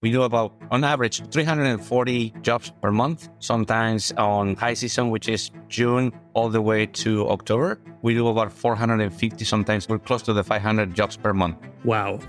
We do about, on average, 340 jobs per month. Sometimes on high season, which is June all the way to October, we do about 450. Sometimes we're close to the 500 jobs per month. Wow.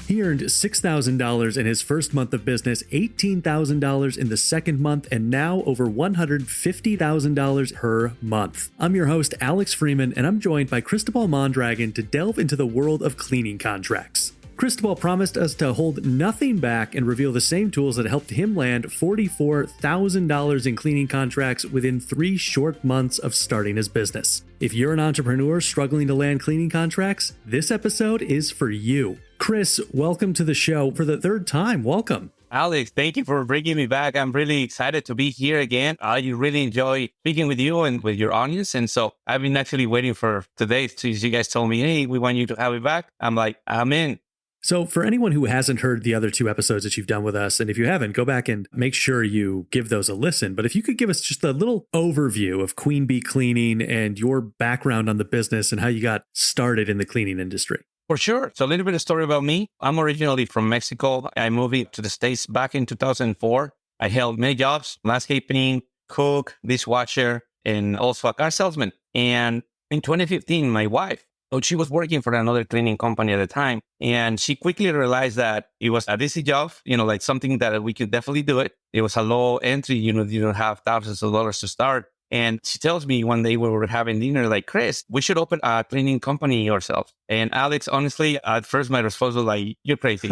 He earned $6,000 in his first month of business, $18,000 in the second month, and now over $150,000 per month. I'm your host, Alex Freeman, and I'm joined by Cristobal Mondragon to delve into the world of cleaning contracts. Cristobal promised us to hold nothing back and reveal the same tools that helped him land $44,000 in cleaning contracts within 3 short months of starting his business. If you're an entrepreneur struggling to land cleaning contracts, this episode is for you. Chris, welcome to the show for the third time. Welcome. Alex, thank you for bringing me back. I'm really excited to be here again. I really enjoy speaking with you and with your audience. And so I've been actually waiting for today. So you guys told me, hey, we want you to have it back. I'm like, I'm in. So for anyone who hasn't heard the other 2 episodes that you've done with us, and if you haven't, go back and make sure you give those a listen. But if you could give us just a little overview of Queen Bee Cleaning and your background on the business and how you got started in the cleaning industry. For sure. So a little bit of story about me. I'm originally from Mexico. I moved to the States back in 2004. I held many jobs: landscaping, cook, dishwasher, and also a car salesman. And in 2015, my wife, she was working for another cleaning company at the time. And she quickly realized that it was a easy job, like something that we could definitely do it. It was a low entry, you don't have thousands of dollars to start. And she tells me one day we were having dinner, like, Chris, we should open a cleaning company ourselves. And Alex, honestly, at first my response was like, you're crazy.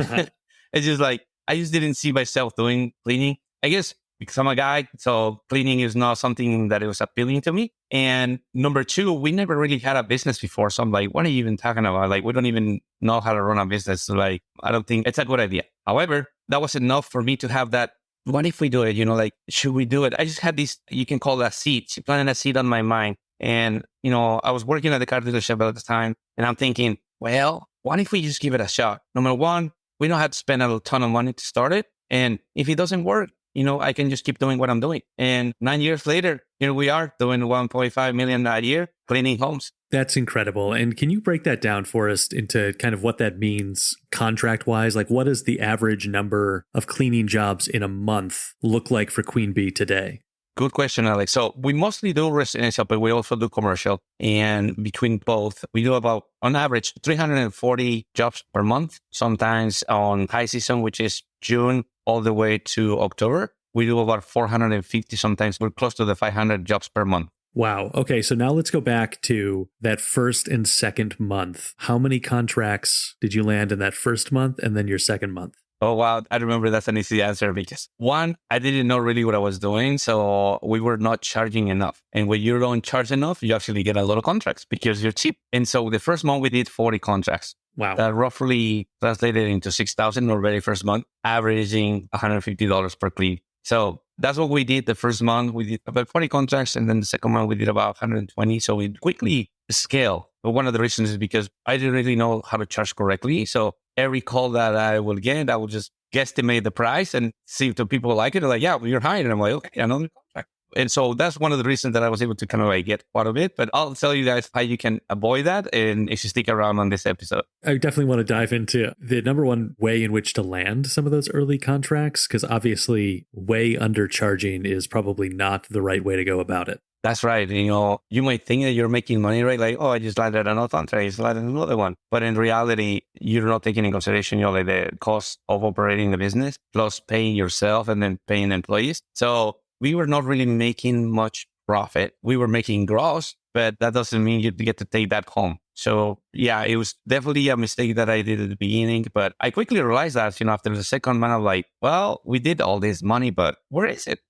It's just like, I just didn't see myself doing cleaning. I guess because I'm a guy, so cleaning is not something that it was appealing to me. And number 2, we never really had a business before. So I'm like, what are you even talking about? Like, we don't even know how to run a business. So like, I don't think it's a good idea. However, that was enough for me to have that. What if we do it? Like, should we do it? I just had this, you can call that seed. She planted a seed on my mind. And, I was working at the car dealership at the time. And I'm thinking, well, what if we just give it a shot? Number 1, we don't have to spend a ton of money to start it. And if it doesn't work, I can just keep doing what I'm doing. And 9 years later, here we are doing 1.5 million a year cleaning homes. That's incredible. And can you break that down for us into kind of what that means contract-wise? Like, what does the average number of cleaning jobs in a month look like for Queen Bee today? Good question, Alex. So we mostly do residential, but we also do commercial. And between both, we do about, on average, 340 jobs per month. Sometimes on high season, which is June all the way to October, we do about 450. Sometimes we're close to the 500 jobs per month. Wow. Okay. So now let's go back to that first and second month. How many contracts did you land in that first month and then your second month? Oh, wow. I remember that's an easy answer because 1, I didn't know really what I was doing. So we were not charging enough. And when you don't charge enough, you actually get a lot of contracts because you're cheap. And so the first month we did 40 contracts. Wow. That roughly translated into $6,000 our very first month, averaging $150 per clean. So that's what we did the first month. We did about 40 contracts. And then the second month we did about 120. So we quickly scale. But one of the reasons is because I didn't really know how to charge correctly. So every call that I will get, I will just guesstimate the price and see if the people like it. They're like, yeah, well, you're hired. And I'm like, okay, another contract. And so that's one of the reasons that I was able to kind of get part of it. But I'll tell you guys how you can avoid that. And if you stick around on this episode. I definitely want to dive into the number one way in which to land some of those early contracts, because obviously way undercharging is probably not the right way to go about it. That's right. You might think that you're making money, right? Like, oh, I just landed another contract, I just landed another one. But in reality, you're not taking in consideration, like the cost of operating the business, plus paying yourself and then paying employees. So we were not really making much profit. We were making gross, but that doesn't mean you get to take that home. So yeah, it was definitely a mistake that I did at the beginning, but I quickly realized that, after the second month, I'm like, well, we did all this money, but where is it?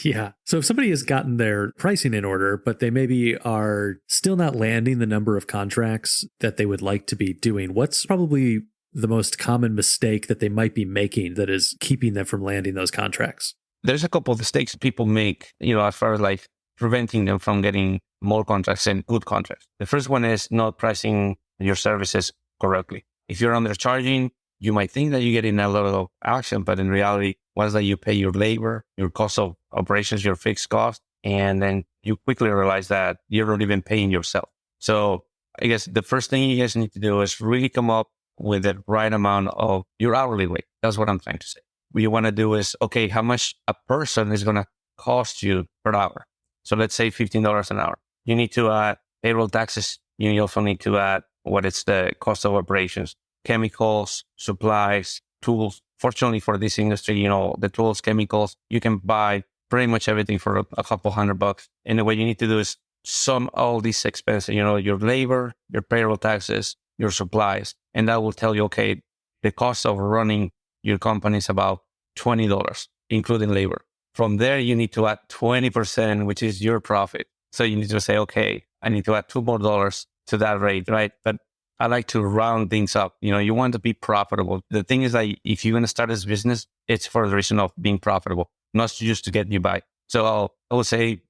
Yeah. So if somebody has gotten their pricing in order, but they maybe are still not landing the number of contracts that they would like to be doing, what's probably the most common mistake that they might be making that is keeping them from landing those contracts? There's a couple of mistakes people make, as far as like preventing them from getting more contracts and good contracts. The first one is not pricing your services correctly. If you're undercharging, you might think that you're getting a lot of action, but in reality, once that you pay your labor, your cost of operations, your fixed cost, and then you quickly realize that you're not even paying yourself. So I guess the first thing you guys need to do is really come up with the right amount of your hourly rate. That's what I'm trying to say. What you want to do is, okay, how much a person is going to cost you per hour? So let's say $15 an hour. You need to add payroll taxes. You also need to add what is the cost of operations, chemicals, supplies, tools. Fortunately for this industry, the tools, chemicals, you can buy pretty much everything for a couple $100. And what you need to do is sum all these expenses, your labor, your payroll taxes, your supplies. And that will tell you, okay, the cost of running your company is about $20, including labor. From there, you need to add 20%, which is your profit. So you need to say, okay, I need to add $2 more to that rate, right? But I like to round things up. You want to be profitable. The thing is that if you're going to start this business, it's for the reason of being profitable, not just to get you by. So I would say,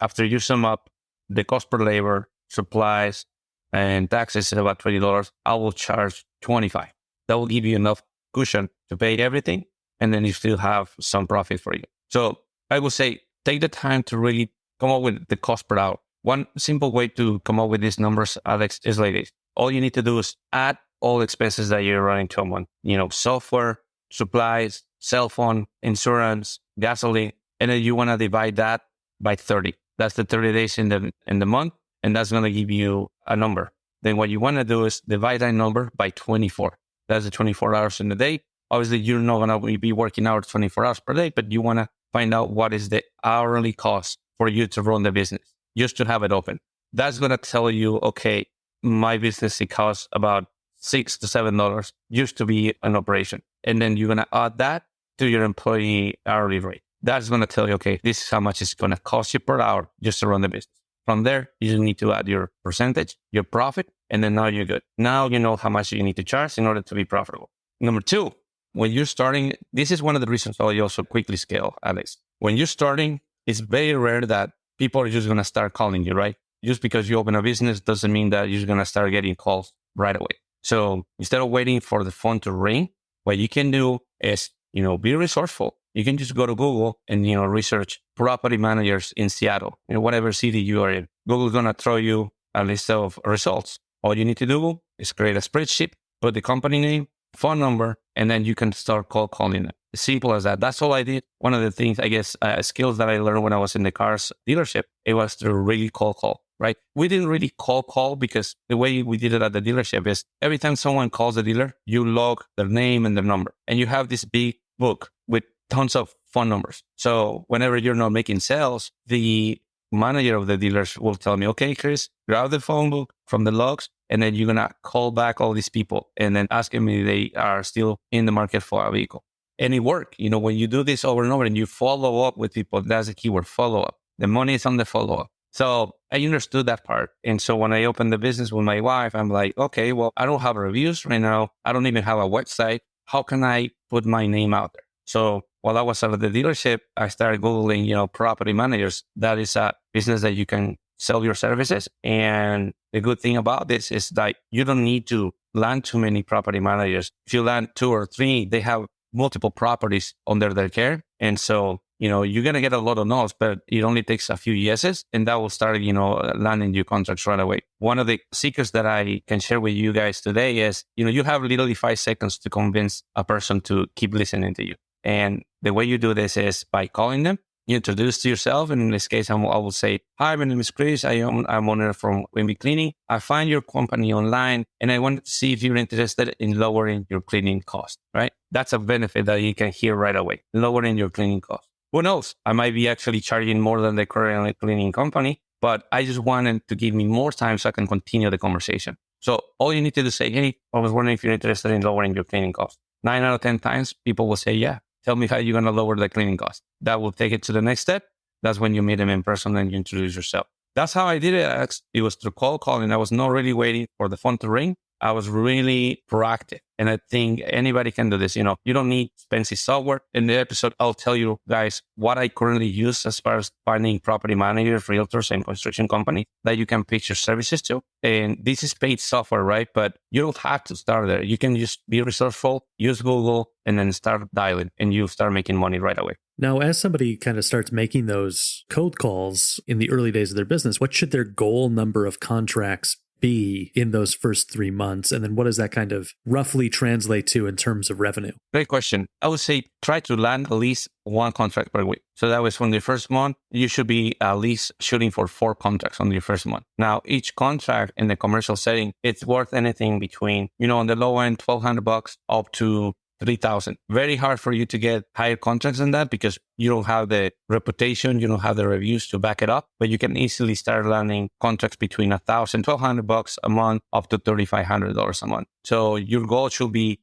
after you sum up the cost per labor, supplies, and taxes is about $20, I will charge $25. That will give you enough cushion to pay everything. And then you still have some profit for you. So I would say, take the time to really come up with the cost per hour. One simple way to come up with these numbers, Alex, is like this. All you need to do is add all expenses that you're running to a month. Software, supplies, cell phone, insurance, gasoline, and then you want to divide that by 30. That's the 30 days in the month, and that's going to give you a number. Then what you want to do is divide that number by 24. That's the 24 hours in the day. Obviously, you're not going to be working hours 24 hours per day, but you want to find out what is the hourly cost for you to run the business, just to have it open. That's going to tell you, okay, my business, it costs about $6 to $7 just to be an operation. And then you're going to add that to your employee hourly rate. That's going to tell you, okay, this is how much it's going to cost you per hour just to run the business. From there, you just need to add your percentage, your profit, and then now you're good. Now you know how much you need to charge in order to be profitable. Number two, when you're starting, this is one of the reasons why you also quickly scale, Alex. When you're starting, it's very rare that people are just going to start calling you, right? Just because you open a business doesn't mean that you're going to start getting calls right away. So instead of waiting for the phone to ring, what you can do is, be resourceful. You can just go to Google and, research property managers in Seattle, whatever city you are in. Google's going to throw you a list of results. All you need to do is create a spreadsheet, put the company name, phone number, and then you can start calling them. As simple as that. That's all I did. One of the things, I guess, skills that I learned when I was in the cars dealership, it was to really call, right? We didn't really call because the way we did it at the dealership is every time someone calls the dealer, you log their name and their number. And you have this big book with tons of phone numbers. So whenever you're not making sales, the manager of the dealers will tell me, okay, Chris, grab the phone book from the logs, and then you're going to call back all these people and then ask them if they are still in the market for a vehicle. And it worked. When you do this over and over and you follow up with people, that's the keyword, follow up. The money is on the follow up. So I understood that part. And so when I opened the business with my wife, I'm like, okay, well, I don't have reviews right now. I don't even have a website. How can I put my name out there? So while I was at the dealership, I started Googling, property managers. That is a business that you can sell your services. And the good thing about this is that you don't need to land too many property managers. If you land 2 or 3, they have multiple properties under their care. And so, you're going to get a lot of no's, but it only takes a few yeses and that will start, landing your contracts right away. One of the secrets that I can share with you guys today is, you have literally 5 seconds to convince a person to keep listening to you. And the way you do this is by calling them, you introduce yourself. And in this case, I will say, hi, my name is Chris. I'm owner from Wimby Cleaning. I find your company online and I wanted to see if you're interested in lowering your cleaning cost, right? That's a benefit that you can hear right away, lowering your cleaning cost. Who knows? I might be actually charging more than the current cleaning company, but I just wanted to give me more time so I can continue the conversation. So all you need to do is say, hey, I was wondering if you're interested in lowering your cleaning cost. 9 out of 10 times, people will say, yeah. Tell me how you're going to lower the cleaning cost. That will take it to the next step. That's when you meet them in person and you introduce yourself. That's how I did it. It was through calling. I was not really waiting for the phone to ring. I was really proactive. And I think anybody can do this. You don't need expensive software. In the episode, I'll tell you guys what I currently use as far as finding property managers, realtors, and construction companies that you can pitch your services to. And this is paid software, right? But you don't have to start there. You can just be resourceful, use Google, and then start dialing, and you start making money right away. Now, as somebody kind of starts making those cold calls in the early days of their business, what should their goal number of contracts be in those first 3 months? And then what does that kind of roughly translate to in terms of revenue? Great question. I would say try to land at least one contract per week. So that was from the first month, you should be at least shooting for 4 contracts on your first month. Now, each contract in the commercial setting, it's worth anything between, on the low end, $1,200 up to 3,000. Very hard for you to get higher contracts than that because you don't have the reputation, you don't have the reviews to back it up, but you can easily start landing contracts between $1,000, $1,200 a month up to $3,500 a month. So your goal should be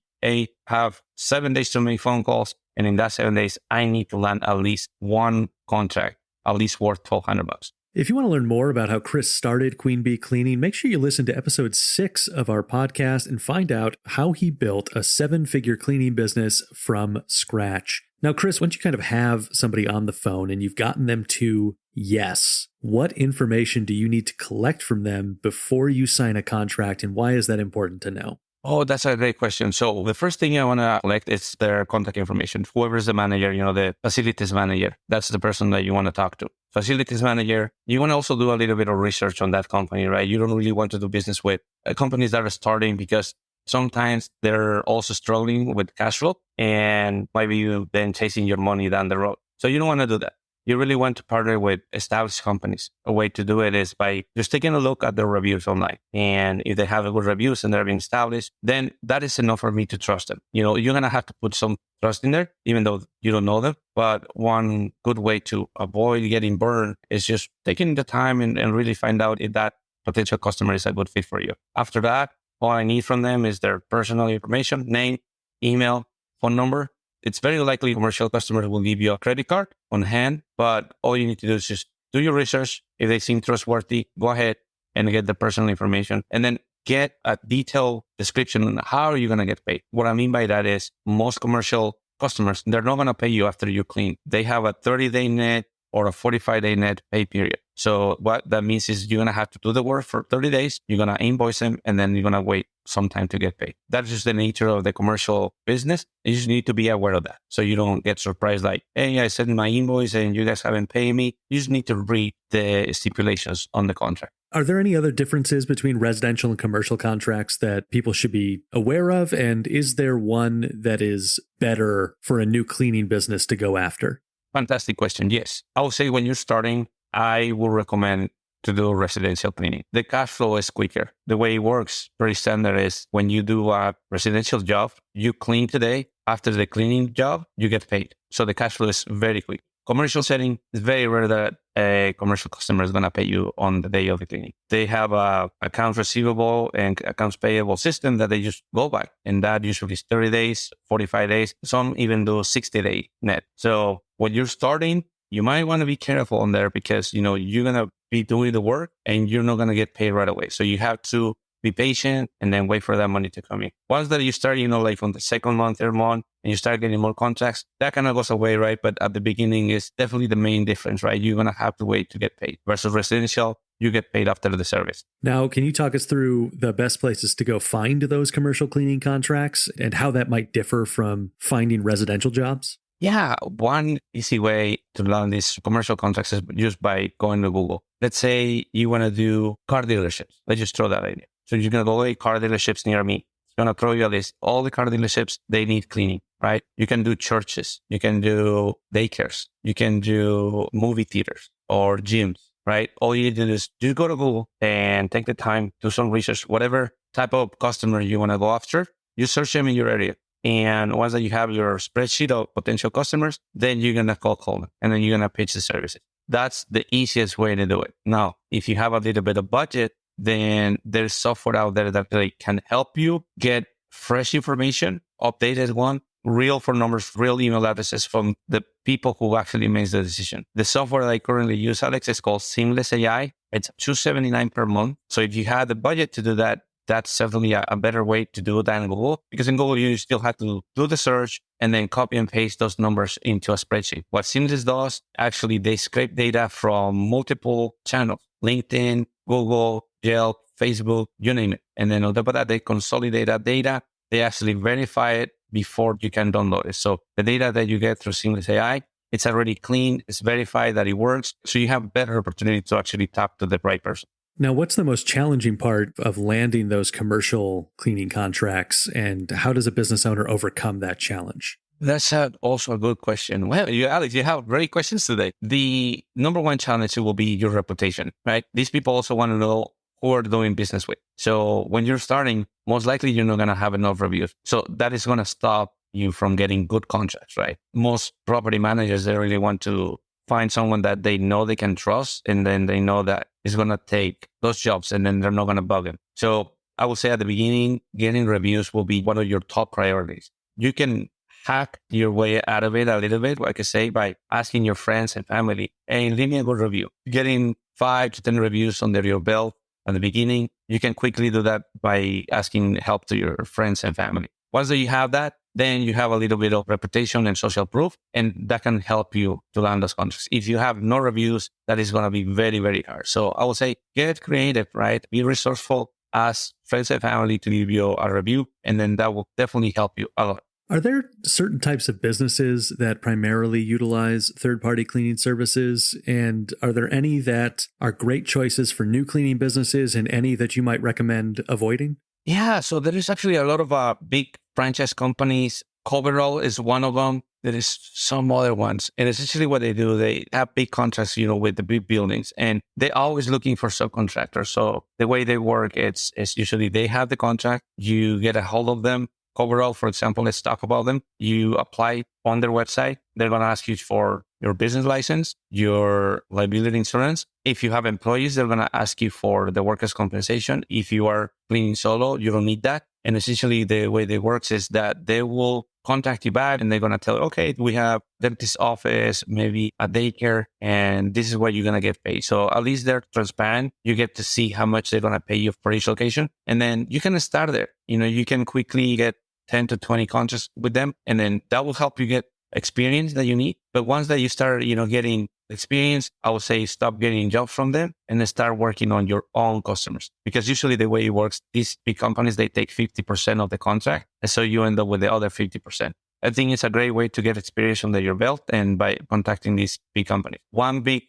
have 7 days to make phone calls. And in that 7 days, I need to land at least one contract, at least worth $1,200. If you want to learn more about how Chris started Queen Bee Cleaning, make sure you listen to episode 6 of our podcast and find out how he built a 7-figure cleaning business from scratch. Now, Chris, once you kind of have somebody on the phone and you've gotten them to yes, what information do you need to collect from them before you sign a contract, and why is that important to know? Oh, that's a great question. So the first thing I want to collect is their contact information. Whoever's the manager, the facilities manager, that's the person that you want to talk to. Facilities manager, you want to also do a little bit of research on that company, right? You don't really want to do business with companies that are starting because sometimes they're also struggling with cash flow and maybe you then chasing your money down the road. So you don't want to do that. You really want to partner with established companies. A way to do it is by just taking a look at their reviews online. And if they have good reviews and they're being established, then that is enough for me to trust them. You're going to have to put some trust in there, even though you don't know them. But one good way to avoid getting burned is just taking the time and really find out if that potential customer is a good fit for you. After that, all I need from them is their personal information, name, email, phone number. It's very likely commercial customers will give you a credit card on hand, but all you need to do is just do your research. If they seem trustworthy, go ahead and get the personal information and then get a detailed description on how are you going to get paid. What I mean by that is most commercial customers, they're not going to pay you after you clean. They have a 30-day net or a 45-day net pay period. So what that means is you're going to have to do the work for 30 days. You're going to invoice them and then you're going to wait some time to get paid. That's just the nature of the commercial business. You just need to be aware of that. So you don't get surprised like, hey, I sent my invoice and you guys haven't paid me. You just need to read the stipulations on the contract. Are there any other differences between residential and commercial contracts that people should be aware of? And is there one that is better for a new cleaning business to go after? Fantastic question. Yes. I would say when you're starting, I would recommend to do residential cleaning. The cash flow is quicker. The way it works, very standard, is when you do a residential job, you clean today. After the cleaning job, you get paid. So the cash flow is very quick. Commercial setting, it's very rare that a commercial customer is going to pay you on the day of the cleaning. They have a accounts receivable and accounts payable system that they just go by. And that usually is 30 days, 45 days. Some even do 60-day net. So when you're starting, you might want to be careful on there because, you're going to be doing the work and you're not going to get paid right away. So you have to be patient and then wait for that money to come in. Once that you start, like from the second month, third month, and you start getting more contracts, that kind of goes away, right? But at the beginning is definitely the main difference, right? You're going to have to wait to get paid versus residential. You get paid after the service. Now, can you talk us through the best places to go find those commercial cleaning contracts and how that might differ from finding residential jobs? Yeah, one easy way to learn these commercial contracts is just by going to Google. Let's say you want to do car dealerships. Let's just throw that idea. So you're going to go, hey, car dealerships near me. It's going to throw you a list. All the car dealerships, they need cleaning, right? You can do churches. You can do daycares. You can do movie theaters or gyms, right? All you need to do is just go to Google and take the time, do some research, whatever type of customer you want to go after, you search them in your area. And once that you have your spreadsheet of potential customers, then you're going to call them and then you're going to pitch the services. That's the easiest way to do it. Now, if you have a little bit of budget, then there's software out there that really can help you get fresh information, updated one, real phone numbers, real email addresses from the people who actually makes the decision. The software that I currently use, Alex, is called Seamless AI. It's $279 per month. So if you had the budget to do that, that's certainly a better way to do it than Google, because in Google, you still have to do the search and then copy and paste those numbers into a spreadsheet. What Seamless does, actually, they scrape data from multiple channels, LinkedIn, Google, Yelp, Facebook, you name it. And then on top of that, they consolidate that data. They actually verify it before you can download it. So the data that you get through Seamless AI, it's already clean. It's verified that it works. So you have a better opportunity to actually talk to the right person. Now, what's the most challenging part of landing those commercial cleaning contracts, and how does a business owner overcome that challenge? That's also a good question. Well, Alex, you have great questions today. The number one challenge will be your reputation, right? These people also want to know who are doing business with. So when you're starting, most likely you're not going to have enough reviews. So that is going to stop you from getting good contracts, right? Most property managers, they really want to find someone that they know they can trust, and then they know that is going to take those jobs, and then they're not going to bug them. So I would say at the beginning, getting reviews will be one of your top priorities. You can hack your way out of it a little bit, like I say, by asking your friends and family, hey, leave me a good review. Getting 5 to 10 reviews under your belt at the beginning, you can quickly do that by asking help to your friends and family. Once you have that, then you have a little bit of reputation and social proof, and that can help you to land those contracts. If you have no reviews, that is going to be very, very hard. So I would say get creative, right? Be resourceful, ask friends and family to give you a review, and then that will definitely help you a lot. Are there certain types of businesses that primarily utilize third-party cleaning services? And are there any that are great choices for new cleaning businesses and any that you might recommend avoiding? Yeah, so there is actually a lot of big franchise companies. Coverall is one of them. There is some other ones. And essentially what they do, they have big contracts, with the big buildings, and they're always looking for subcontractors. So the way they work, it's usually they have the contract, you get a hold of them. Coverall, for example, let's talk about them. You apply on their website. They're going to ask you for your business license, your liability insurance. If you have employees, they're going to ask you for the workers' compensation. If you are cleaning solo, you don't need that. And essentially the way they works is that they will contact you back and they're going to tell you, okay, we have dentist office, maybe a daycare, and this is what you're going to get paid. So at least they're transparent. You get to see how much they're going to pay you for each location. And then you can start there. You can quickly get 10 to 20 contracts with them. And then that will help you get experience that you need. But once that you start, getting experience, I would say stop getting jobs from them and then start working on your own customers. Because usually the way it works, these big companies, they take 50% of the contract. And so you end up with the other 50%. I think it's a great way to get experience under your belt and by contacting these big companies. One big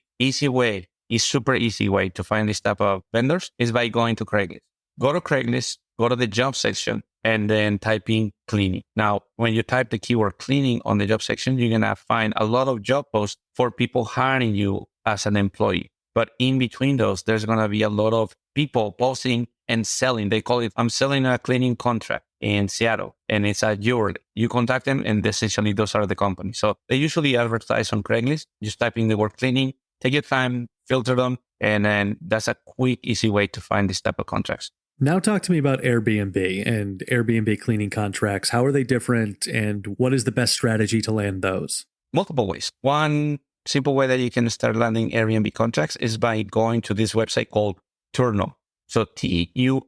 super easy way to find this type of vendors is by going to Craigslist. Go to Craigslist, go to the job section, and then type in cleaning. Now, when you type the keyword cleaning on the job section, you're going to find a lot of job posts for people hiring you as an employee. But in between those, there's going to be a lot of people posting and selling. They call it, I'm selling a cleaning contract in Seattle, and it's a yearly. You contact them, and essentially those are the companies. So they usually advertise on Craigslist. Just type in the word cleaning, take your time, filter them, and then that's a quick, easy way to find this type of contracts. Now talk to me about Airbnb and Airbnb cleaning contracts. How are they different, and what is the best strategy to land those? Multiple ways. One simple way that you can start landing Airbnb contracts is by going to this website called Turno. So turno.com.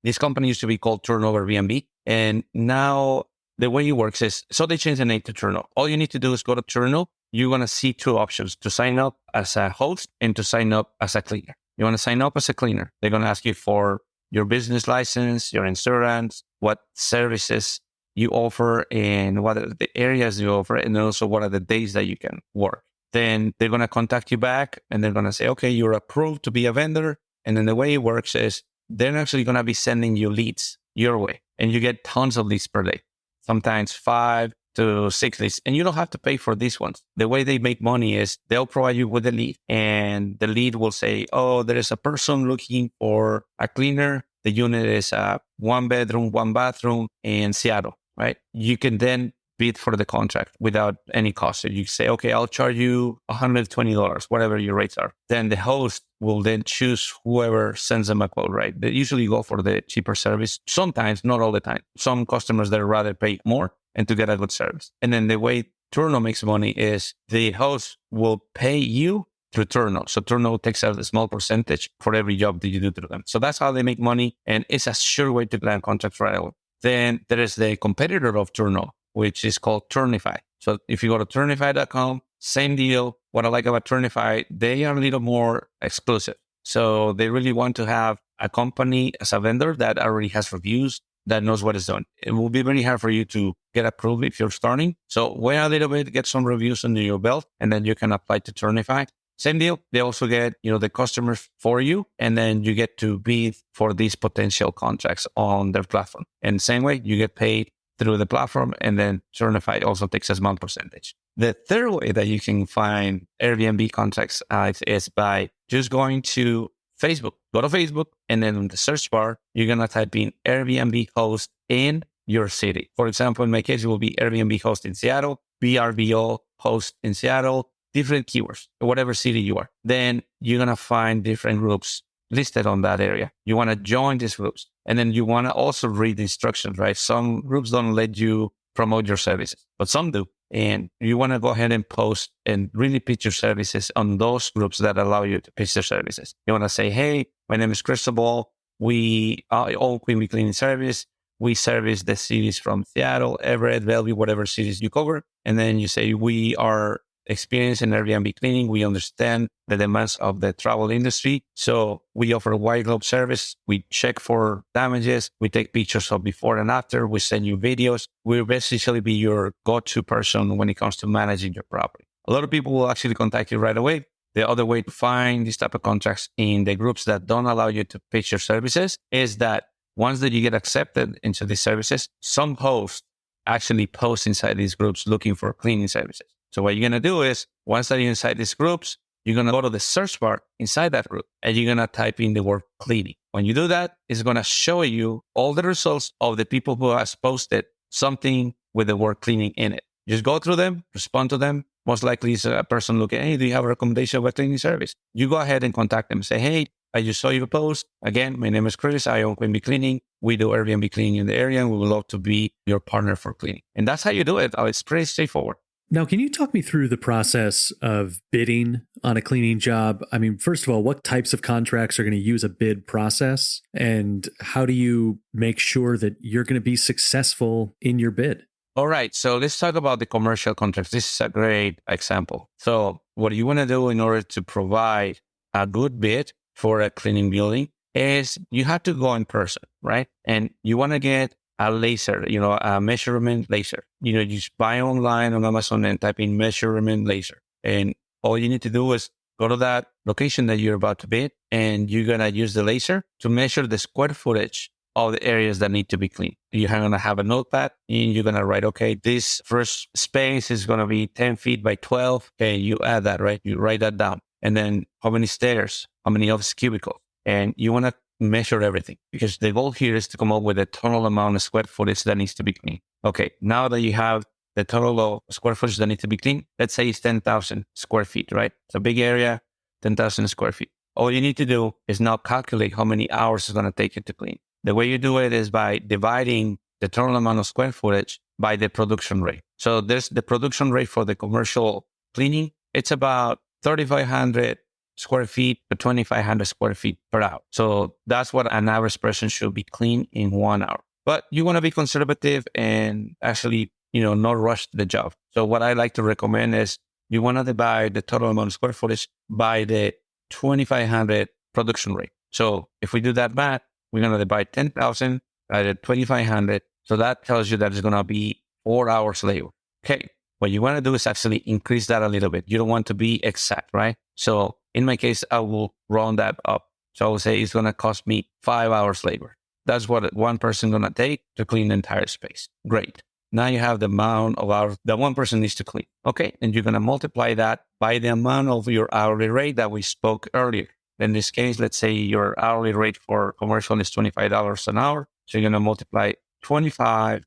This company used to be called Turnover Airbnb. And now the way it works is, so they changed the name to Turno. All you need to do is go to Turno. You're going to see two options: to sign up as a host and to sign up as a cleaner. You want to sign up as a cleaner. They're going to ask you for your business license, your insurance, what services you offer, and what are the areas you offer, and also what are the days that you can work. Then they're going to contact you back and they're going to say, okay, you're approved to be a vendor. And then the way it works is they're actually going to be sending you leads your way, and you get tons of leads per day, sometimes 5 to 6 leads. And you don't have to pay for these ones. The way they make money is they'll provide you with a lead, and the lead will say, oh, there is a person looking for a cleaner. The unit is a 1 bedroom, 1 bathroom in Seattle, right? You can then bid for the contract without any cost. So you say, okay, I'll charge you $120, whatever your rates are. Then the host will then choose whoever sends them a quote, right? They usually go for the cheaper service. Sometimes, not all the time. Some customers that rather pay more and to get a good service. And then the way Turno makes money is the host will pay you through Turno. So Turno takes out a small percentage for every job that you do through them. So that's how they make money. And it's a sure way to land contracts right away. Then there is the competitor of Turno, which is called Turnify. So if you go to turnify.com, same deal. What I like about Turnify, they are a little more exclusive. So they really want to have a company as a vendor that already has reviews, that knows what is done. It will be very hard for you to get approved if you're starting. So wait a little bit, get some reviews under your belt, and then you can apply to Turnify. Same deal. They also get, the customers for you, and then you get to bid for these potential contracts on their platform. And same way, you get paid through the platform, and then Certified also takes a small percentage. The third way that you can find Airbnb contracts is by just going to Facebook. Go to Facebook, and then in the search bar, you're going to type in Airbnb host in your city. For example, in my case, it will be Airbnb host in Seattle, VRBO host in Seattle, different keywords, whatever city you are. Then you're going to find different groups listed on that area. You want to join these groups. And then you want to also read the instructions, right? Some groups don't let you promote your services, but some do. And you want to go ahead and post and really pitch your services on those groups that allow you to pitch their services. You want to say, hey, my name is Cristobal. We own Queen Bee Cleaning Service. We service the cities from Seattle, Everett, Bellevue, whatever cities you cover. And then you say, we are experienced in Airbnb cleaning. We understand the demands of the travel industry. So we offer a white glove service. We check for damages. We take pictures of before and after. We send you videos. We'll basically be your go-to person when it comes to managing your property. A lot of people will actually contact you right away. The other way to find these type of contracts in the groups that don't allow you to pitch your services is that once that you get accepted into these services, some hosts actually post inside these groups looking for cleaning services. So what you're going to do is, once that you're inside these groups, you're going to go to the search bar inside that group, and you're going to type in the word cleaning. When you do that, it's going to show you all the results of the people who has posted something with the word cleaning in it. Just go through them, respond to them. Most likely it's a person looking, hey, do you have a recommendation of a cleaning service? You go ahead and contact them. Say, hey, I just saw your post. Again, my name is Chris. I own Queen Bee Cleaning. We do Airbnb cleaning in the area, and we would love to be your partner for cleaning. And that's how you do it. It's pretty straightforward. Now, can you talk me through the process of bidding on a cleaning job? I mean, first of all, what types of contracts are going to use a bid process? And how do you make sure that you're going to be successful in your bid? All right. So let's talk about the commercial contracts. This is a great example. So what you want to do in order to provide a good bid for a cleaning building is you have to go in person, right? And you want to get a laser, a measurement laser. You just buy online on Amazon and type in measurement laser. And all you need to do is go to that location that you're about to bid, and you're going to use the laser to measure the square footage of the areas that need to be cleaned. You're going to have a notepad, and you're going to write, okay, this first space is going to be 10 feet by 12. Okay, you add that, right? You write that down. And then how many stairs, how many office cubicles. And you want to measure everything, because the goal here is to come up with a total amount of square footage that needs to be cleaned. Okay, now that you have the total of square footage that needs to be cleaned, let's say it's 10,000 square feet, right? It's a big area, 10,000 square feet. All you need to do is now calculate how many hours it's going to take you to clean. The way you do it is by dividing the total amount of square footage by the production rate. So there's the production rate for the commercial cleaning. It's about 3,500 square feet to 2,500 square feet per hour. So that's what an average person should be clean in 1 hour. But you want to be conservative and actually, not rush the job. So what I like to recommend is you want to divide the total amount of square footage by the 2,500 production rate. So if we do that math, we're going to divide 10,000 by the 2,500. So that tells you that it's going to be 4 hours labor. Okay. What you want to do is actually increase that a little bit. You don't want to be exact, right? So in my case, I will round that up. So I will say it's going to cost me 5 hours labor. That's what one person going to take to clean the entire space. Great. Now you have the amount of hours that one person needs to clean. Okay. And you're going to multiply that by the amount of your hourly rate that we spoke earlier. In this case, let's say your hourly rate for commercial is $25 an hour. So you're going to multiply $25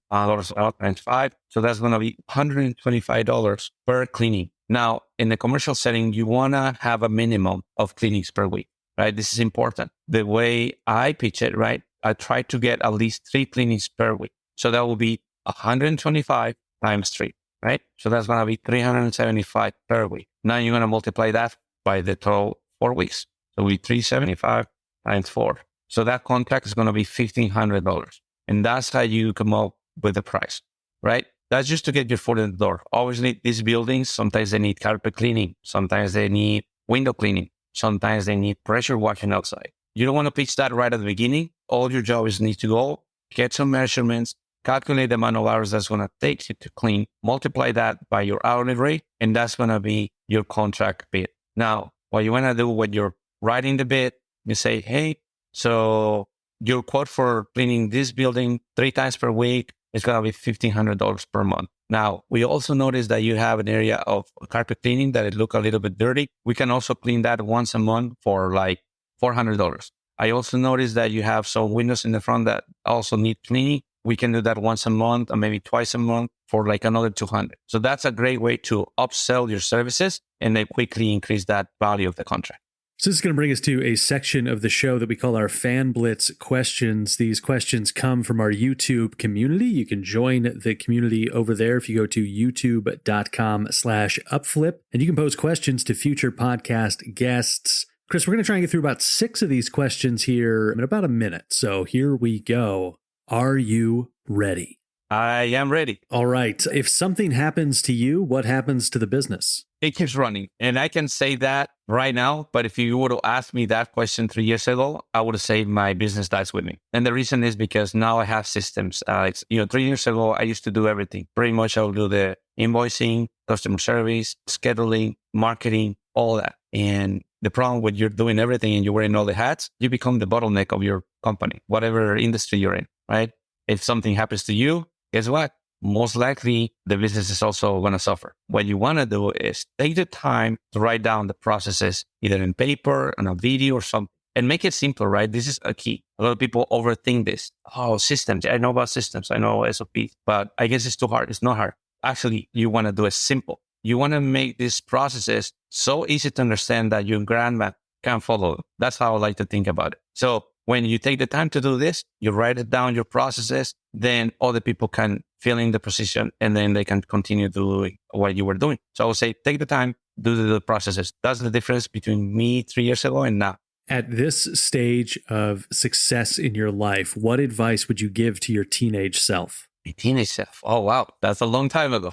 out times 5. So that's going to be $125 per cleaning. Now, in the commercial setting, you want to have a minimum of cleanings per week, right? This is important. The way I pitch it, right? I try to get at least 3 cleanings per week. So that will be 125 times 3, right? So that's going to be 375 per week. Now you're going to multiply that by the total 4 weeks. So we 375 times 4. So that contract is going to be $1,500. And that's how you come up with the price, right? That's just to get your foot in the door. Obviously, these buildings, sometimes they need carpet cleaning. Sometimes they need window cleaning. Sometimes they need pressure washing outside. You don't want to pitch that right at the beginning. All your job is need to go, get some measurements, calculate the amount of hours that's going to take you to clean, multiply that by your hourly rate, and that's going to be your contract bid. Now, What you want to do when you're writing the bid, you say, hey, so your quote for cleaning this building 3 times per week is going to be $1,500 per month. Now, we also noticed that you have an area of carpet cleaning that it look a little bit dirty. We can also clean that once a month for like $400. I also noticed that you have some windows in the front that also need cleaning. We can do that once a month or maybe twice a month for like another $200. So that's a great way to upsell your services and then quickly increase that value of the contract. So this is going to bring us to a section of the show that we call our Fan Blitz questions. These questions come from our YouTube community. You can join the community over there if you go to youtube.com/UpFlip, and you can pose questions to future podcast guests. Chris, we're going to try and get through about 6 of these questions here in about a minute. So here we go. Are you ready? I am ready. All right. If something happens to you, what happens to the business? It keeps running. And I can say that right now, but if you would have asked me that question 3 years ago, I would have said my business dies with me. And the reason is because now I have systems. 3 years ago, I used to do everything. Pretty much I would do the invoicing, customer service, scheduling, marketing, all that. And the problem when you're doing everything and you're wearing all the hats, you become the bottleneck of your company, whatever industry you're in, right? If something happens to you, guess what? Most likely the business is also going to suffer. What you want to do is take the time to write down the processes, either in paper, on a video or something, and make it simple, right? This is a key. A lot of people overthink this. Oh, systems. I know about systems. I know SOPs, but I guess it's too hard. It's not hard. Actually, you want to do it simple. You want to make these processes so easy to understand that your grandma can follow them. That's how I like to think about it. So when you take the time to do this, you write it down, your processes, then other people can fill in the position and then they can continue doing what you were doing. So I would say, take the time, do the processes. That's the difference between me 3 years ago and now. At this stage of success in your life, what advice would you give to your teenage self? My teenage self. Oh, wow. That's a long time ago.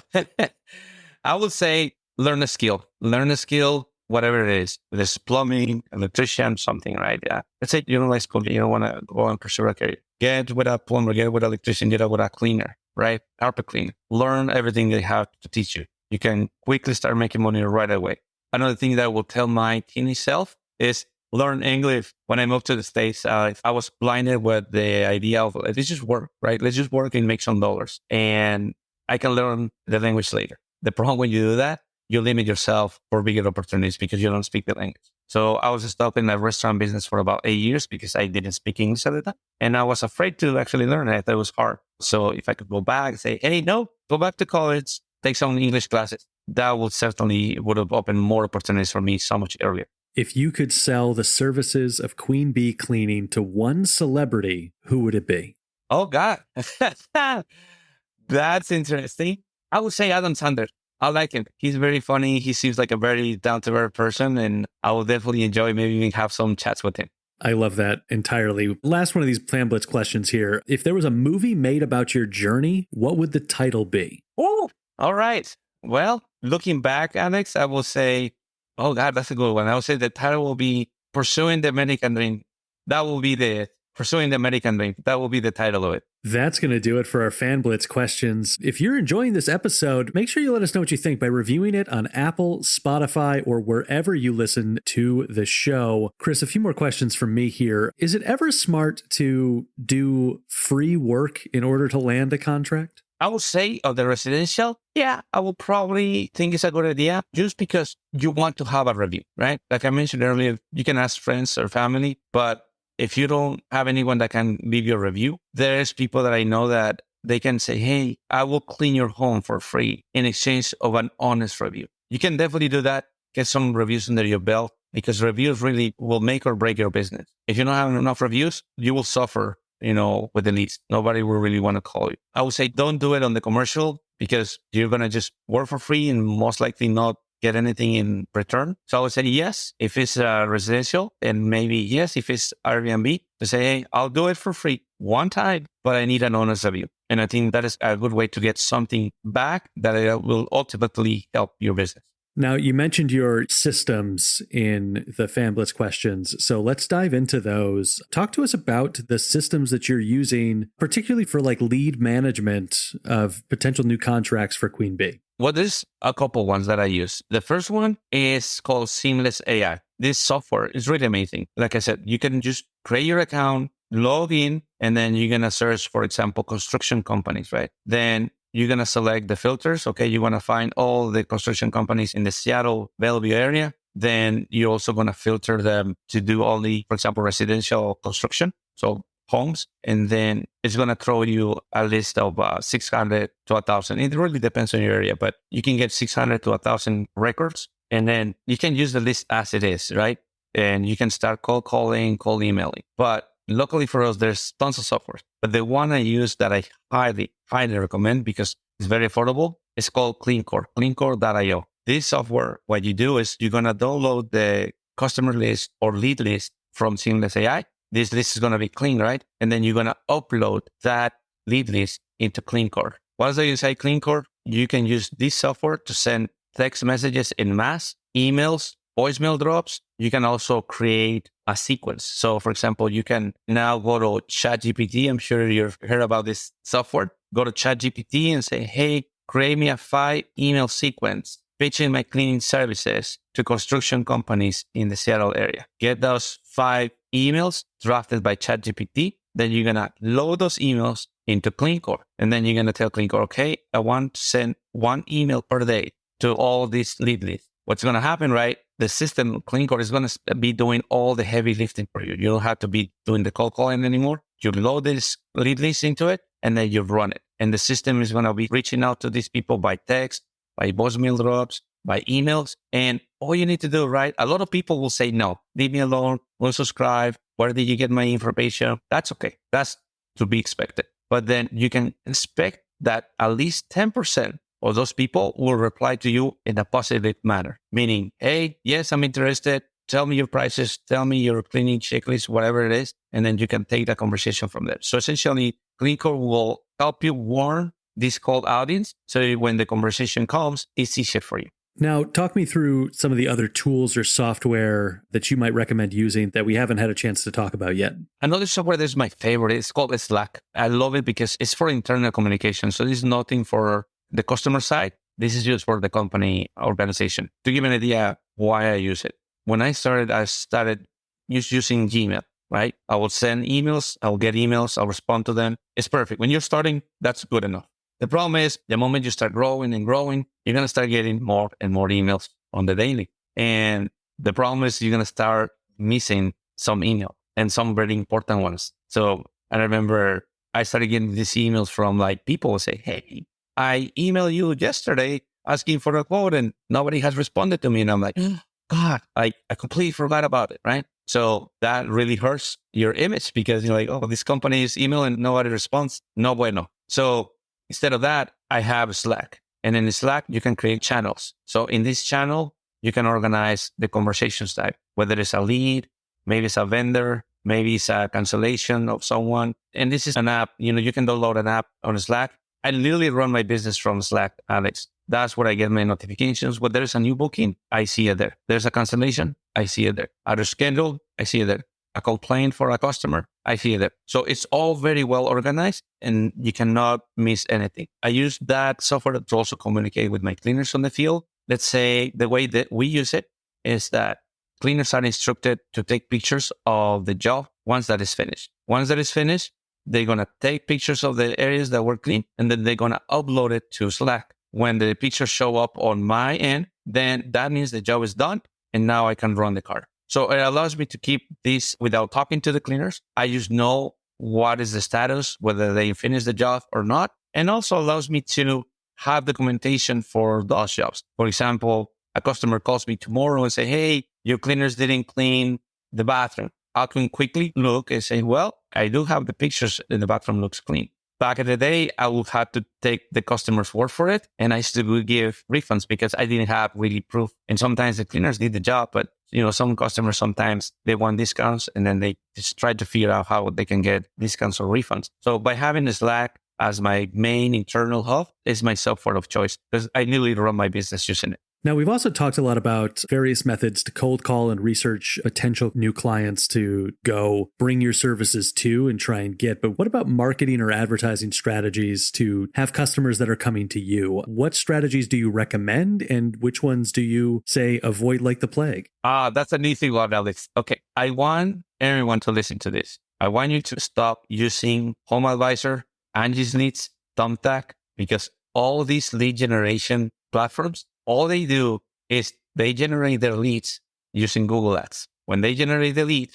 I would say, learn a skill, whatever it is. There's plumbing, electrician, something, right? Yeah. Let's say you don't like plumbing, you don't want to go and pursue a career. Get with a plumber, get with an electrician, get with a cleaner, right? Carpet cleaner. Learn everything they have to teach you. You can quickly start making money right away. Another thing that I will tell my teenage self is learn English. When I moved to the States, I was blinded with the idea of let's just work, right? Let's just work and make some dollars. And I can learn the language later. The problem when you do that, you limit yourself for bigger opportunities because you don't speak the language. So I was stuck in a restaurant business for about 8 years because I didn't speak English at the time. And I was afraid to actually learn it. I thought it was hard. So if I could go back and say, hey, no, go back to college, take some English classes, that would have opened more opportunities for me so much earlier. If you could sell the services of Queen Bee Cleaning to one celebrity, who would it be? Oh, God. That's interesting. I would say Adam Sandler. I like him. He's very funny. He seems like a very down-to-earth person, and I will definitely enjoy maybe even have some chats with him. I love that entirely. Last one of these Fan Blitz questions here. If there was a movie made about your journey, what would the title be? Oh, all right. Well, looking back, Alex, I will say, oh, God, that's a good one. I would say the title will be Pursuing the American Dream. That will be the title of it. That's going to do it for our Fan Blitz questions. If you're enjoying this episode, make sure you let us know what you think by reviewing it on Apple, Spotify, or wherever you listen to the show. Chris, a few more questions from me here. Is it ever smart to do free work in order to land a contract? I would say of the residential, yeah, I will probably think it's a good idea just because you want to have a review, right? Like I mentioned earlier, you can ask friends or family, but if you don't have anyone that can leave you a review, there's people that I know that they can say, hey, I will clean your home for free in exchange of an honest review. You can definitely do that. Get some reviews under your belt because reviews really will make or break your business. If you don't have enough reviews, you will suffer, with the leads. Nobody will really want to call you. I would say don't do it on the commercial because you're going to just work for free and most likely not get anything in return. So I would say yes, if it's residential, and maybe yes, if it's Airbnb, to say, hey, I'll do it for free one time, but I need an honest review. And I think that is a good way to get something back that will ultimately help your business. Now, you mentioned your systems in the FanBlitz questions. So let's dive into those. Talk to us about the systems that you're using, particularly for like lead management of potential new contracts for Queen Bee. Well, there's a couple ones that I use. The first one is called Seamless AI. This software is really amazing. Like I said, you can just create your account, log in, and then you're going to search, for example, construction companies, right? Then you're going to select the filters. Okay, you want to find all the construction companies in the Seattle, Bellevue area. Then you're also going to filter them to do only, for example, residential construction. So homes. And then it's going to throw you a list of 600 to 1,000. It really depends on your area, but you can get 600 to 1,000 records. And then you can use the list as it is, right? And you can start cold calling, cold emailing. But luckily for us, there's tons of software. But the one I use that I highly recommend because it's very affordable is called CleanCore, cleancore.io. This software, what you do is you're going to download the customer list or lead list from Seamless AI. This list is going to be clean, right? And then you're going to upload that lead list into CleanCore. Once you say CleanCore, you can use this software to send text messages in mass, emails, voicemail drops. You can also create a sequence. So for example, you can now go to ChatGPT. I'm sure you've heard about this software. Go to ChatGPT and say, hey, create me a 5 email sequence pitching my cleaning services to construction companies in the Seattle area. Get those 5 emails drafted by ChatGPT. Then you're going to load those emails into CleanCore. And then you're going to tell CleanCore, okay, I want to send 1 email per day to all these lead lists. What's going to happen, right? The system, CleanCore, is going to be doing all the heavy lifting for you. You don't have to be doing the cold calling anymore. You load this lead list into it, and then you run it. And the system is going to be reaching out to these people by text, by voicemail drops, by emails. And all you need to do, right? A lot of people will say, no, leave me alone, unsubscribe. Where did you get my information? That's okay. That's to be expected. But then you can expect that at least 10% of those people will reply to you in a positive manner, meaning, hey, yes, I'm interested. Tell me your prices. Tell me your cleaning checklist, whatever it is. And then you can take the conversation from there. So essentially, CleanCore will help you warn this cold audience. So when the conversation comes, it's easier for you. Now, talk me through some of the other tools or software that you might recommend using that we haven't had a chance to talk about yet. Another software that's my favorite is called Slack. I love it because it's for internal communication. So this is nothing for the customer side. This is just for the company organization. To give an idea why I use it. When I started just using Gmail, right? I will send emails. I'll get emails. I'll respond to them. It's perfect. When you're starting, that's good enough. The problem is the moment you start growing and growing, you're going to start getting more and more emails on the daily. And the problem is you're going to start missing some email and some very important ones. So I remember I started getting these emails from like people who say, hey, I emailed you yesterday asking for a quote and nobody has responded to me. And I'm like, God, I completely forgot about it, right? So that really hurts your image because you're like, oh, this company is emailing, nobody responds. No bueno. So instead of that, I have Slack. And in Slack, you can create channels. So in this channel, you can organize the conversations type, whether it's a lead, maybe it's a vendor, maybe it's a cancellation of someone. And this is an app, you can download an app on Slack. I literally run my business from Slack, Alex. That's where I get my notifications. When there's a new booking, I see it there. There's a cancellation, I see it there. Out of schedule, I see it there. A complaint for a customer, I see it there. So it's all very well organized and you cannot miss anything. I use that software to also communicate with my cleaners on the field. Let's say the way that we use it is that cleaners are instructed to take pictures of the job once that is finished. Once that is finished, they're going to take pictures of the areas that were clean and then they're going to upload it to Slack. When the pictures show up on my end, then that means the job is done and now I can run the car. So it allows me to keep this without talking to the cleaners. I just know what is the status, whether they finish the job or not. And also allows me to have documentation for those jobs. For example, a customer calls me tomorrow and say, hey, your cleaners didn't clean the bathroom. I can quickly look and say, well, I do have the pictures and the bathroom looks clean. Back in the day, I would have to take the customer's word for it. And I still would give refunds because I didn't have really proof. And sometimes the cleaners did the job, but some customers, sometimes they want discounts and then they just try to figure out how they can get discounts or refunds. So by having Slack as my main internal hub is my software of choice because I literally run my business using it. Now, we've also talked a lot about various methods to cold call and research potential new clients to go bring your services to and try and get. But what about marketing or advertising strategies to have customers that are coming to you? What strategies do you recommend and which ones do you say avoid like the plague? That's an easy one, Alex. Okay. I want everyone to listen to this. I want you to stop using Home Advisor, Angie's Leads, Thumbtack, because all these lead generation platforms, all they do is they generate their leads using Google Ads. When they generate the lead,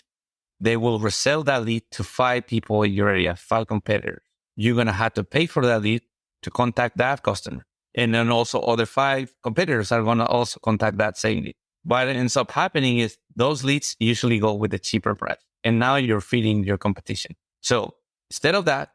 they will resell that lead to 5 people in your area, 5 competitors. You're going to have to pay for that lead to contact that customer. And then also other 5 competitors are going to also contact that same lead. What ends up happening is those leads usually go with the cheaper price. And now you're feeding your competition. So instead of that,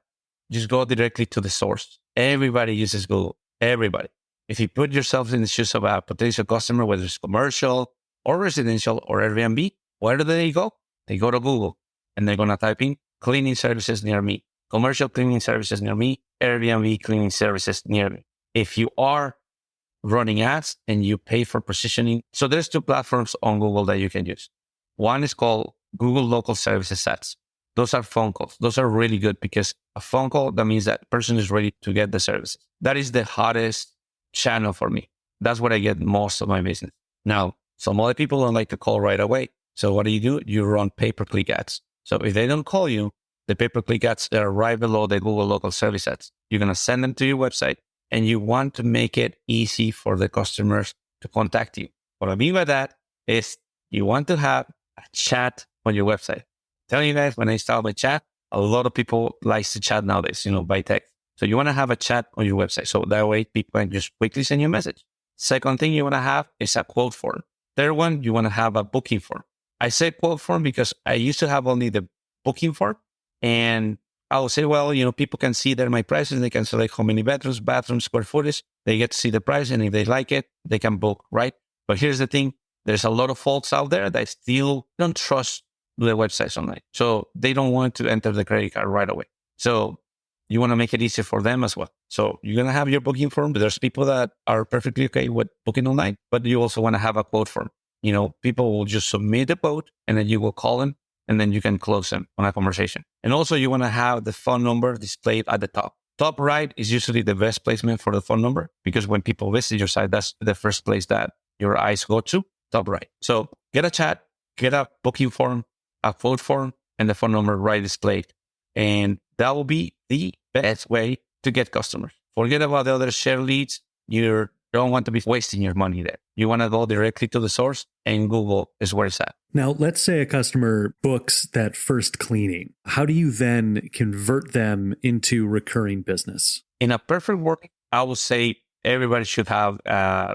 just go directly to the source. Everybody uses Google. Everybody. If you put yourself in the shoes of a potential customer, whether it's commercial or residential or Airbnb, where do they go? They go to Google and they're going to type in cleaning services near me, commercial cleaning services near me, Airbnb cleaning services near me. If you are running ads and you pay for positioning, so there's 2 platforms on Google that you can use. One is called Google Local Services Ads. Those are phone calls. Those are really good because a phone call, that means that person is ready to get the services. That is the hottest channel for me. That's where I get most of my business. Now, some other people don't like to call right away. So what do? You run pay-per-click ads. So if they don't call you, the pay-per-click ads are right below the Google Local Service Ads. You're going to send them to your website and you want to make it easy for the customers to contact you. What I mean by that is you want to have a chat on your website. Telling you guys, when I start my chat, a lot of people like to chat nowadays, by text. So you want to have a chat on your website. So that way people can just quickly send you a message. Second thing you want to have is a quote form. Third one, you want to have a booking form. I say quote form because I used to have only the booking form. And I will say, well, people can see there my prices. They can select how many bedrooms, bathrooms, square footage. They get to see the price. And if they like it, they can book, right? But here's the thing. There's a lot of folks out there that still don't trust the websites online. So they don't want to enter the credit card right away. So you want to make it easier for them as well. So you're going to have your booking form. But there's people that are perfectly okay with booking online, but you also want to have a quote form. People will just submit a quote and then you will call them and then you can close them on a conversation. And also you want to have the phone number displayed at the top. Top right is usually the best placement for the phone number because when people visit your site, that's the first place that your eyes go to, top right. So get a chat, get a booking form, a quote form, and the phone number right displayed. And that will be the best way to get customers. Forget about the other share leads. You don't want to be wasting your money there. You want to go directly to the source, and Google is where it's at. Now, let's say a customer books that first cleaning. How do you then convert them into recurring business? In a perfect world, I would say everybody should have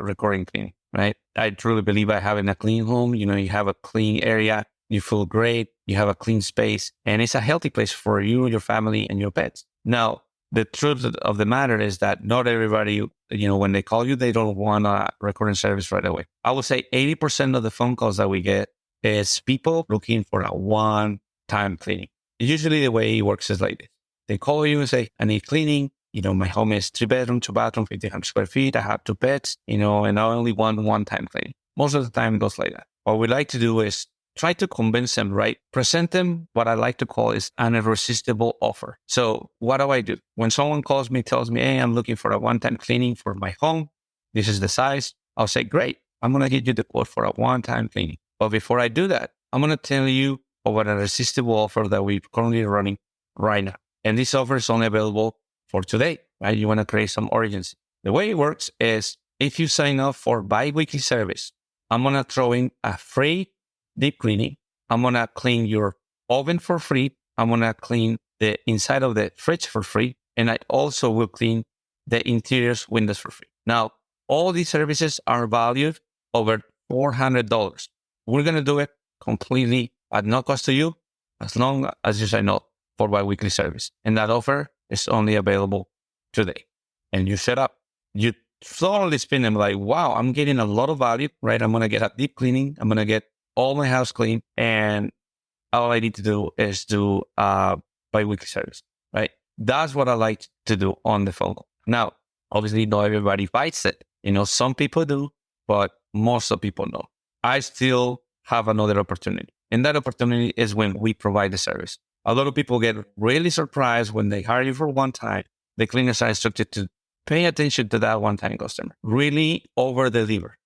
recurring cleaning, right? I truly believe by having a clean home, you have a clean area, you feel great, you have a clean space, and it's a healthy place for you, your family, and your pets. Now, the truth of the matter is that not everybody, when they call you, they don't want a recurring service right away. I would say 80% of the phone calls that we get is people looking for a one-time cleaning. Usually the way it works is like this. They call you and say, I need cleaning. My home is 3-bedroom, 2-bathroom, 1,500 square feet. I have 2 pets, and I only want one-time cleaning. Most of the time it goes like that. What we like to do is try to convince them, right? Present them what I like to call is an irresistible offer. So what do I do? When someone calls me, tells me, hey, I'm looking for a one-time cleaning for my home. This is the size. I'll say, great. I'm going to get you the quote for a one-time cleaning. But before I do that, I'm going to tell you about an irresistible offer that we're currently running right now. And this offer is only available for today, right? You want to create some urgency. The way it works is if you sign up for bi-weekly service, I'm going to throw in a free deep cleaning. I'm going to clean your oven for free. I'm going to clean the inside of the fridge for free. And I also will clean the interiors windows for free. Now, all these services are valued over $400. We're going to do it completely at no cost to you as long as you sign up for bi-weekly service. And that offer is only available today. And you set up, you thoroughly spin them like, wow, I'm getting a lot of value, right? I'm going to get a deep cleaning. I'm going to get all my house clean, and all I need to do is do bi-weekly service, right? That's what I like to do on the phone call. Now, obviously, not everybody bites it. Some people do, but most of people know. I still have another opportunity. And that opportunity is when we provide the service. A lot of people get really surprised when they hire you for one time. The cleaners are instructed to pay attention to that one-time customer. Really over-deliver.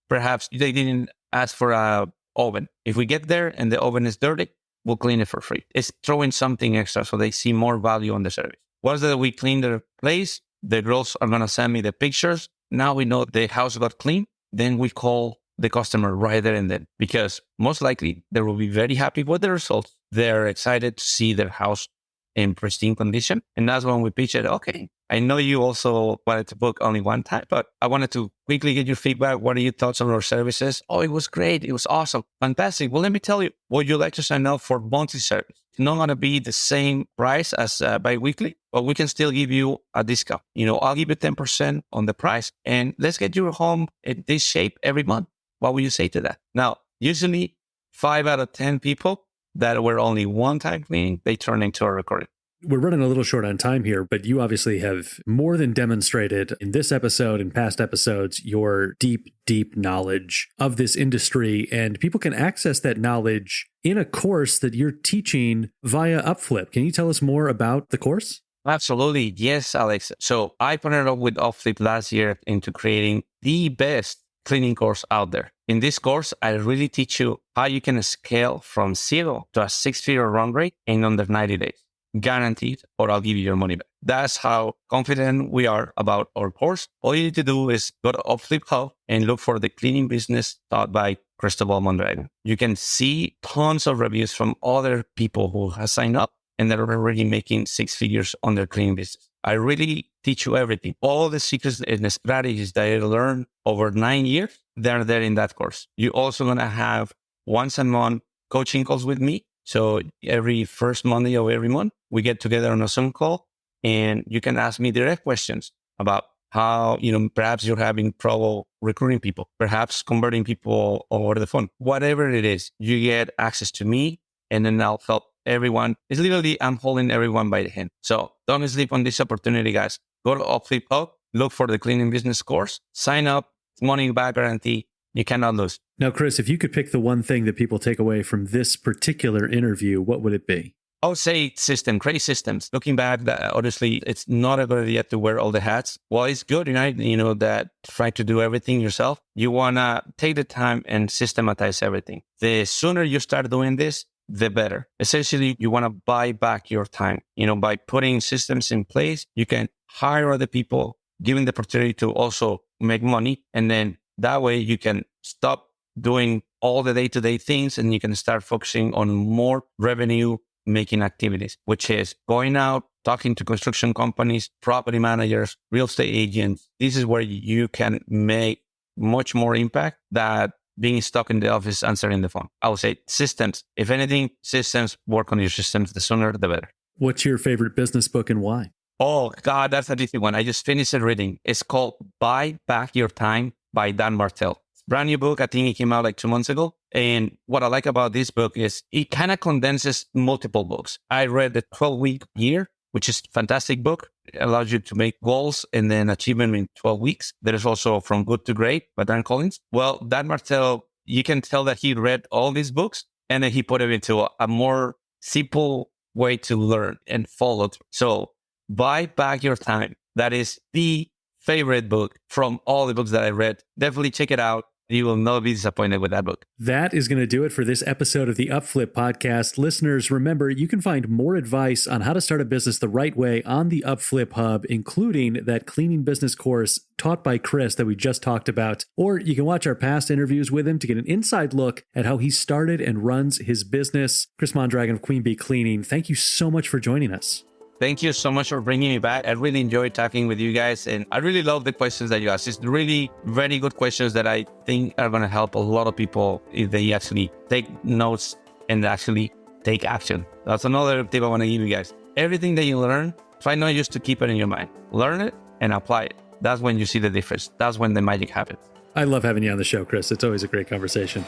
Perhaps they didn't ask for a oven. If we get there and the oven is dirty, we'll clean it for free. It's throwing something extra so they see more value on the service. Once that we clean their place, the girls are going to send me the pictures. Now we know the house got clean. Then we call the customer right there and then, because most likely they will be very happy with the results. They're excited to see their house in pristine condition. And that's when we pitch it. Okay, I know you also wanted to book only one time, but I wanted to quickly get your feedback. What are your thoughts on our services? Oh, it was great. It was awesome. Fantastic. Well, let me tell you, would you like to sign up for monthly service? It's not going to be the same price as bi-weekly, but we can still give you a discount. I'll give you 10% on the price and let's get your home in this shape every month. What would you say to that? Now, usually 5 out of 10 people that were only one-time cleaning, they turn into a recurring. We're running a little short on time here, but you obviously have more than demonstrated in this episode and past episodes your deep, deep knowledge of this industry. And people can access that knowledge in a course that you're teaching via UpFlip. Can you tell us more about the course? Absolutely. Yes, Alex. So I partnered up with UpFlip last year into creating the best cleaning course out there. In this course, I really teach you how you can scale from 0 to a 6-figure run rate in under 90 days. Guaranteed, or I'll give you your money back. That's how confident we are about our course. All you need to do is go to UpFlip Hub and look for the cleaning business taught by Cristobal Mondragon. You can see tons of reviews from other people who have signed up and they're already making 6 figures on their cleaning business. I really teach you everything. All the secrets and the strategies that I learned over 9 years, they're there in that course. You're also going to have once a month coaching calls with me. So every first Monday of every month, we get together on a Zoom call and you can ask me direct questions about how, perhaps you're having trouble recruiting people, perhaps converting people over the phone, whatever it is, you get access to me and then I'll help everyone. It's literally, I'm holding everyone by the hand. So don't sleep on this opportunity, guys. Go to UpFlip Hub, look for the cleaning business course, sign up, money back guarantee. You cannot lose. Now, Chris, if you could pick the one thing that people take away from this particular interview, what would it be? I would say create systems. Looking back, honestly, it's not a good idea to wear all the hats. Well, it's good, that try to do everything yourself. You want to take the time and systematize everything. The sooner you start doing this, the better. Essentially, you want to buy back your time. By putting systems in place, you can hire other people, giving the opportunity to also make money. And then that way you can stop doing all the day-to-day things and you can start focusing on more revenue making activities, which is going out, talking to construction companies, property managers, real estate agents. This is where you can make much more impact than being stuck in the office answering the phone. I would say systems. If anything, systems, work on your systems. The sooner, the better. What's your favorite business book and why? Oh, God, that's a easy one. I just finished it reading. It's called Buy Back Your Time by Dan Martell. Brand new book. I think it came out like 2 months ago. And what I like about this book is it kind of condenses multiple books. I read the 12-week year, which is a fantastic book. It allows you to make goals and then achieve them in 12 weeks. There is also From Good to Great by Dan Collins. Well, Dan Martell, you can tell that he read all these books and then he put it into a more simple way to learn and follow through. So Buy Back Your Time. That is the favorite book from all the books that I read. Definitely check it out. You will not be disappointed with that book. That is going to do it for this episode of the UpFlip podcast. Listeners, remember, you can find more advice on how to start a business the right way on the UpFlip Hub, including that cleaning business course taught by Chris that we just talked about. Or you can watch our past interviews with him to get an inside look at how he started and runs his business. Chris Mondragon of Queen Bee Cleaning, thank you so much for joining us. Thank you so much for bringing me back. I really enjoyed talking with you guys. And I really love the questions that you asked. It's really very good questions that I think are going to help a lot of people if they actually take notes and actually take action. That's another tip I want to give you guys. Everything that you learn, try not just to keep it in your mind. Learn it and apply it. That's when you see the difference. That's when the magic happens. I love having you on the show, Chris. It's always a great conversation.